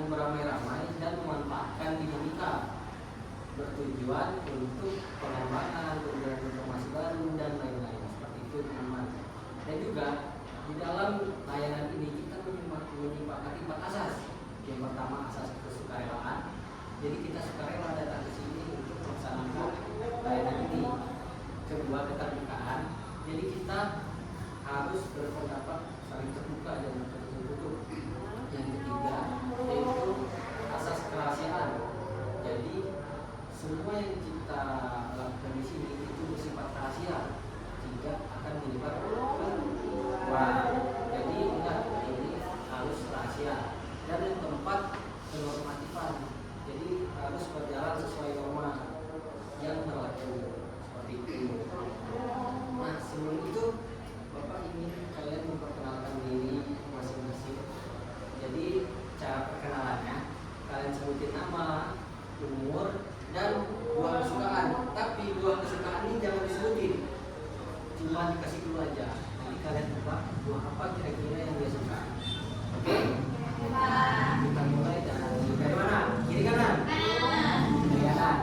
dengan beramai-ramai dan memanfaatkan dinamika bertujuan untuk pengembangan, pemberian informasi baru dan lain-lain seperti itu teman-teman. Dan juga di dalam layanan ini kita menyepakati 4 asas. Yang pertama asas kesukarelaan. Jadi kita sukarela datang ke sini untuk melaksanakan layanan ini. Kedua keterbukaan. Jadi kita harus berpendapat saling terbuka dan tertutup. Yang ketiga yaitu asas kerahasiaan. Jadi semua yang kita lakukan di sini itu bersifat rahasia, tidak akan menyebar wah. Jadi ingat ini harus rahasia. Dan yang keempat kenormatifan. Jadi harus berjalan sesuai norma yang berlaku seperti itu. Nah sebelum itu Bapak ingin kalian memperkenalkan diri masing-masing. Jadi cara perkenalannya kalian sebutin nama, umur, dan buah kesukaan. Tapi buah kesukaan ini jangan disebutin, cuma dikasih dulu aja. Nanti kalian tebak buah apa kira-kira yang dia suka. Oke? Kita mulai dari mana? Kiri kanan? Kiri kanan.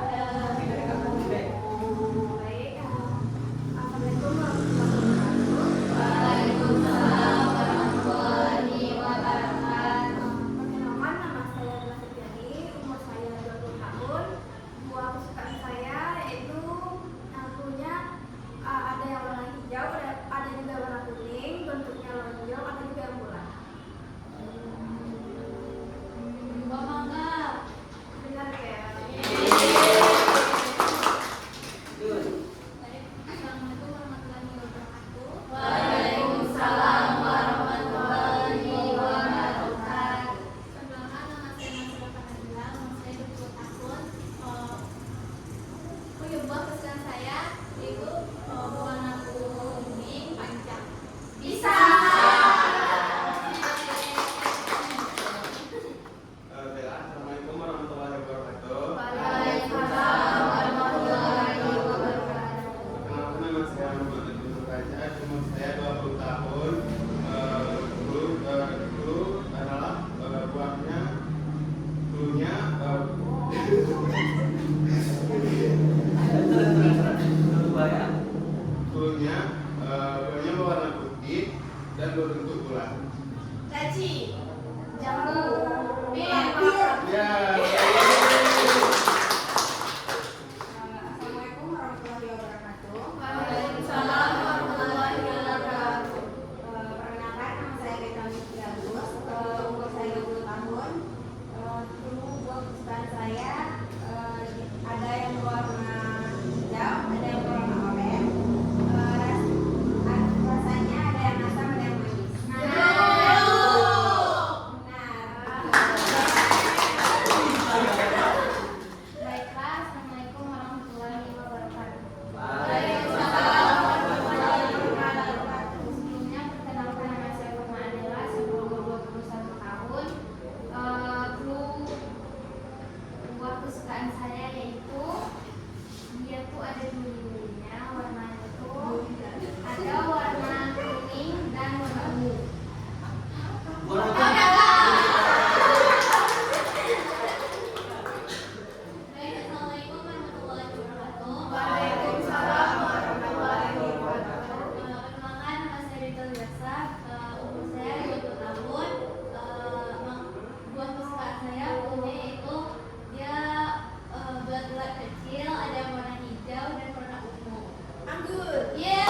Oke, dari kanan dulu deh. Baik. Assalamualaikum warahmatullahi wabarakatuh. Perkenalkan, nama saya adalah Setiani, umur saya 20 tahun. Buah kesukaan saya yaitu punya ada yang warna hijau, ada juga warna kuning, bentuknya lonjong, ada juga yang bulat. Buah mangga. Benar ya? Assalamualaikum warahmatullahi wabarakatuh. Waalaikumsalam warahmatullahi wabarakatuh. Perkenalkan, nama saya Nasira Fadila, umur saya 20 tahun. Buah kesukaan saya yaitu warna kuning panjang. Bisa. Assalamualaikum warahmatullahi wabarakatuh. Waalaikumsalam warahmatullahi wabarakatuh. Perkenalkan, nama saya Muhammad Ibnu Raja, umur saya 20 tahun. Dulu adalah buahnya dulunya dulunya buahnya berwarna putih dan berbentuk bulat. Laci. Jambu. Ya. Assalamualaikum warahmatullahi wabarakatuh. Waalaikumsalam warahmatullahi wabarakatuh. Perkenalkan, nama saya Gita Mikiagus, umur saya 20 tahun. Dulu buah kesukaan saya ada yang berwarna hijau, ada yang berwarna oranye. Rasanya ada yang asam, ada yang manis. Baiklah, assalamualaikum warahmatullahi wabarakatuh. Waalaikumsalam warahmatullahi wabarakatuh. Sebelumnya perkenalkan, nama saya Firma Adela, saya berumur 21 tahun. Buah kesukaan saya yaitu dia tuh ada durinya, warnanya tuh ada warna kuning dan warna ungu. Baik, assalamualaikum warahmatullahi wabarakatuh. Waalaikumsalam warahmatullahi wabarakatuh. Perkenalkan, nama saya Rita Liasa, umur saya 20 tahun. Buah kesukaan saya punya itu dia bulat-bulat kecil, ada yang warna hijau dan warna ungu. Anggur. Yeah.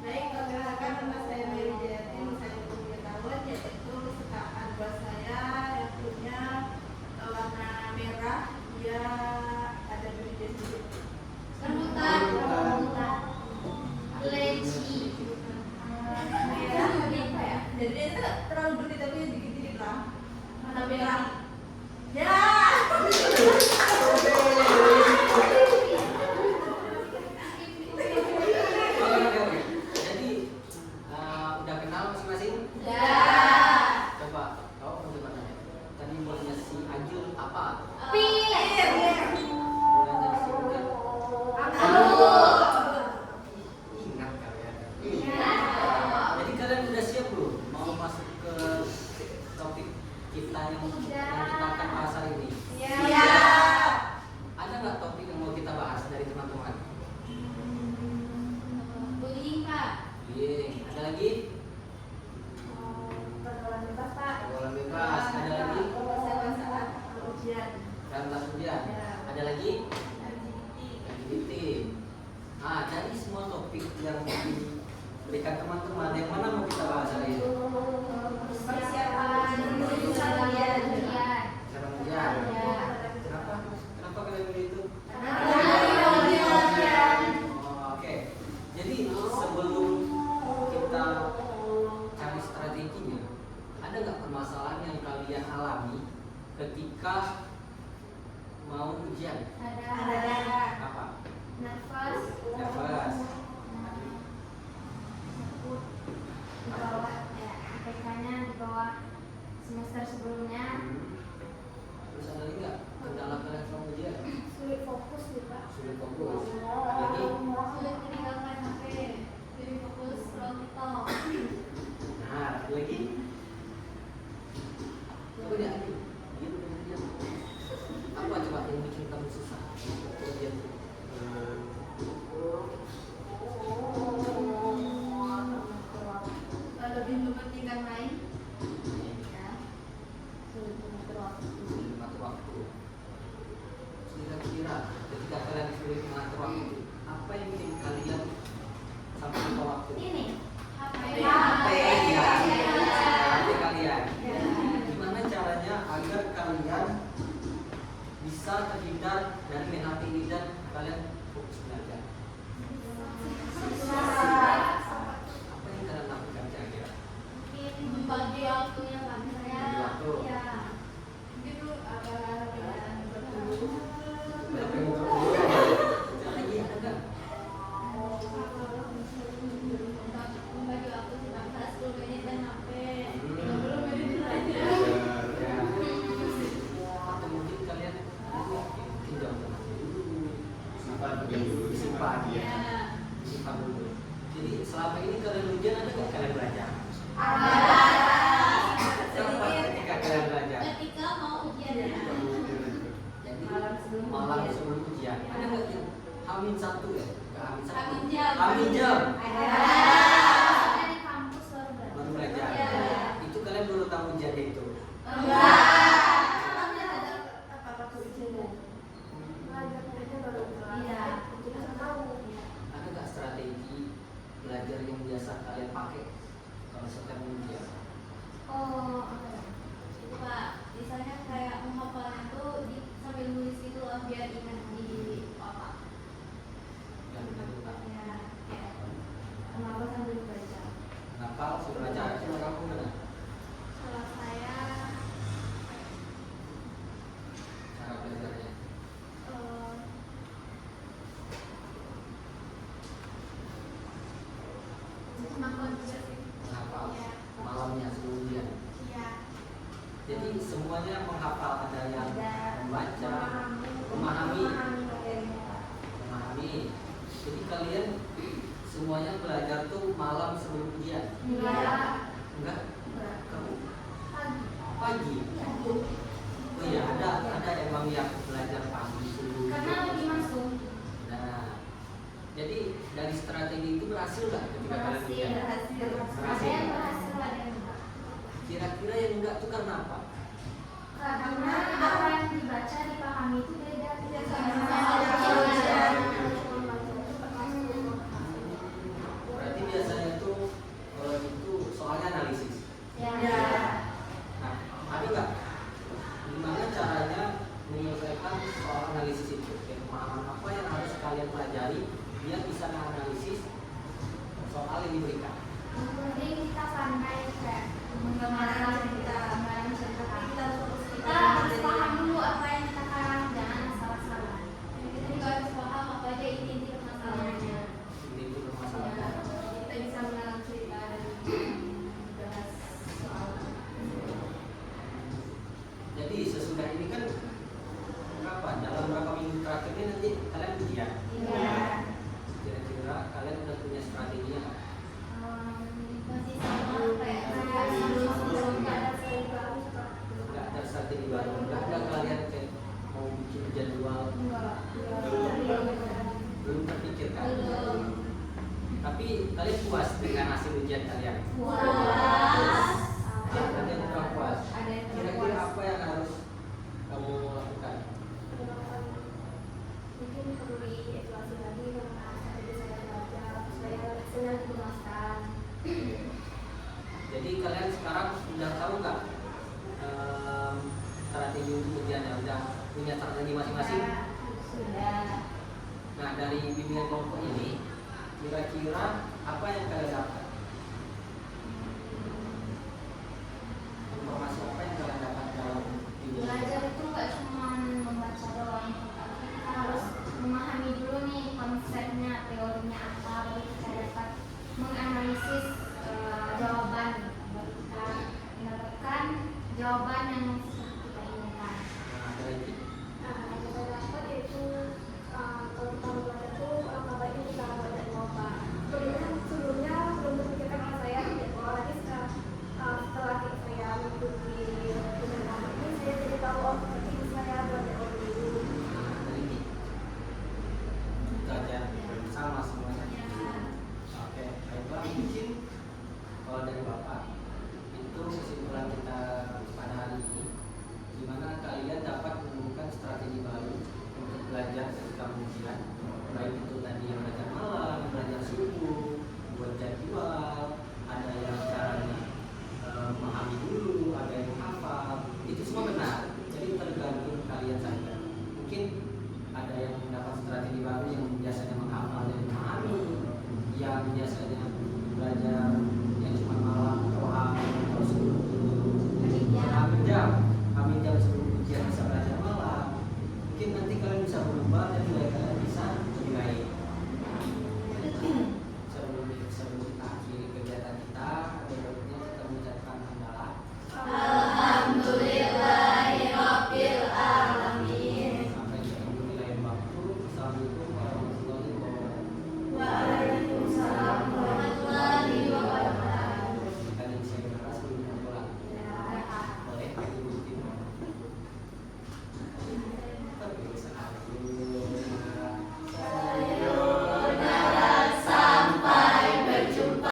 Baik, perkenalkan, nama saya Mary Jayatin, saya 23 tahun. Yaitu kesukaan buah saya yang punya warna merah, dia ada biji sedikit. Rambutan. Leci. Merah, apa ya? Jadi dia itu terlalu gede tapi dikit-dikit lah. Warna merah. Ya. Jadi udah kenal masing-masing? Ya. Coba kau bagaimana? Tadi buahnya si Ajul apa? Pir. Buahnya si Ugan. Anggur. Ingat kalian. Ya. Jadi kalian udah siap belum mau kita yang kita akan bahas hari ini? Iya. Ada nggak topik yang mau kita bahas dari teman-teman? Bullying, Pak. Iya. Ada lagi? Pergaulan bebas, Pak. Pergaulan bebas. Ada lagi? Saat ujian. Dalam kelas ujian. Ada lagi? LGBT. Nah, dari semua topik yang diberikan teman-teman, yang mana mau kita bahas hari ini? Persiapan menuju ujian. Cara ujian. Kenapa? Kenapa kalian pilih itu? Oh, oke. Jadi sebelum kita cari strateginya, ada nggak permasalahan yang kalian alami ketika mau ujian? Ada. Apa? Nervous. Nervous. Takut. Di bawah IPK-nya di bawah semester sebelumnya. Terus ada lagi nggak kendala kalian selama ujian? Sulit fokus nih, Pak. Sulit fokus. Jadi, Sulit meninggalkan HP. Jadi fokus scroll TikTok. nah, ada lagi. Coba dia lagi. Apa coba yang bikin kamu susah? Ujian. Lebih mementingkan main. Sulit mengatur waktu. Kira-kira ketika kalian sulit mengatur waktu, apa yang bikin kalian sampai lupa waktu? Ini HP. HP ya. HP kalian. Ya. Gimana caranya agar kalian bisa terhindar dari main HP ini dan kalian fokus belajar? Apa yang kalian lakukan kira-kira? Mungkin membagi waktunya, Pak. Misalnya, Membagi waktu. ya. Mungkin dulu perbedaan berdua. Berapa yang dulu? Ada lagi ada nggak? Membagi waktu 10 menit dan HP. Hmm. 30 menit belajar. Ya. Atau mungkin kalian mungkin jauh Simpan dulu. Simpan. Ya. simpan dulu. Jadi selama ini kalian ujian ada nggak kalian belajar? Apa ketika kalian belajar? Ketika mau ujian ya. Jadi Malam sebelum ujian. sebelum ujian ada nggak yang Hamin satu ya? Nggak Hamin satu. Hamin jam. Hamin jam. Ada di kampus baru Baru belajar. Iya. Itu kalian baru tahu ujian itu. belajar aja baru kelas. Iya. Kita tahu. Ada nggak strategi belajar yang biasa kalian pakai kalau sedang ujian? Oh, Pak, misalnya kayak menghafalnya tuh sambil nulis gitu loh biar ingat di otak. Yang kita Ya, kayak menghafal sambil baca. kenapa sudah belajar? Coba kamu mana? Kalau saya Cara belajarnya? eh, Menghafal juga sih. Menghafal Iya. malamnya sebelum ujian. Iya. Jadi semuanya menghafal, ada yang membaca, Memahami. memahami. Jadi kalian semuanya belajar tuh malam sebelum ujian? Enggak. Enggak? Kamu Pagi. pagi? Oh iya, ada emang yang belajar pagi dulu. Karena lebih masuk. Nah, jadi dari strategi itu berhasil nggak ketika kalian ujian? Ada yang berhasil, ada yang enggak. Kira-kira yang enggak itu karena apa? Karena apa yang dibaca dipahami itu beda. Berarti biasanya tuh kalau itu soalnya analisis. Ya. Nah, ada nggak gimana caranya menyelesaikan soal analisis itu? Pemahaman apa yang harus kalian pelajari biar bisa menganalisis soal yang diberikan? Mending kita pandai kayak menggambarkan kita harus paham dulu apa yang kita karang, jangan masing-masing? Sudah. Nah, dari bimbingan kelompok ini kira-kira apa yang kalian dapat? Informasi apa yang kalian dapat dalam bimbingan? Belajar itu nggak cuma membaca doang, tapi kita harus memahami dulu nih konsepnya, teorinya apa, baru kita dapat menganalisis jawaban, baru kita mendapatkan jawaban yang seperti kita inginkan. Nah, dari itu. Nah, yang saya dapat itu kalau kita membaca itu alangkah baiknya kita baca di lomba. Sebelumnya belum terpikirkan oleh saya apalagi setelah saya mengikuti pemerintahan ini saya jadi tahu seperti saya baca dulu. Nah, dari ini. Itu aja. Sama semuanya. Oke, baiklah mungkin kalau dari Bapak itu kesimpulan kita pada hari ini, di mana kalian dapat menemukan strategi baru untuk belajar ketika ujian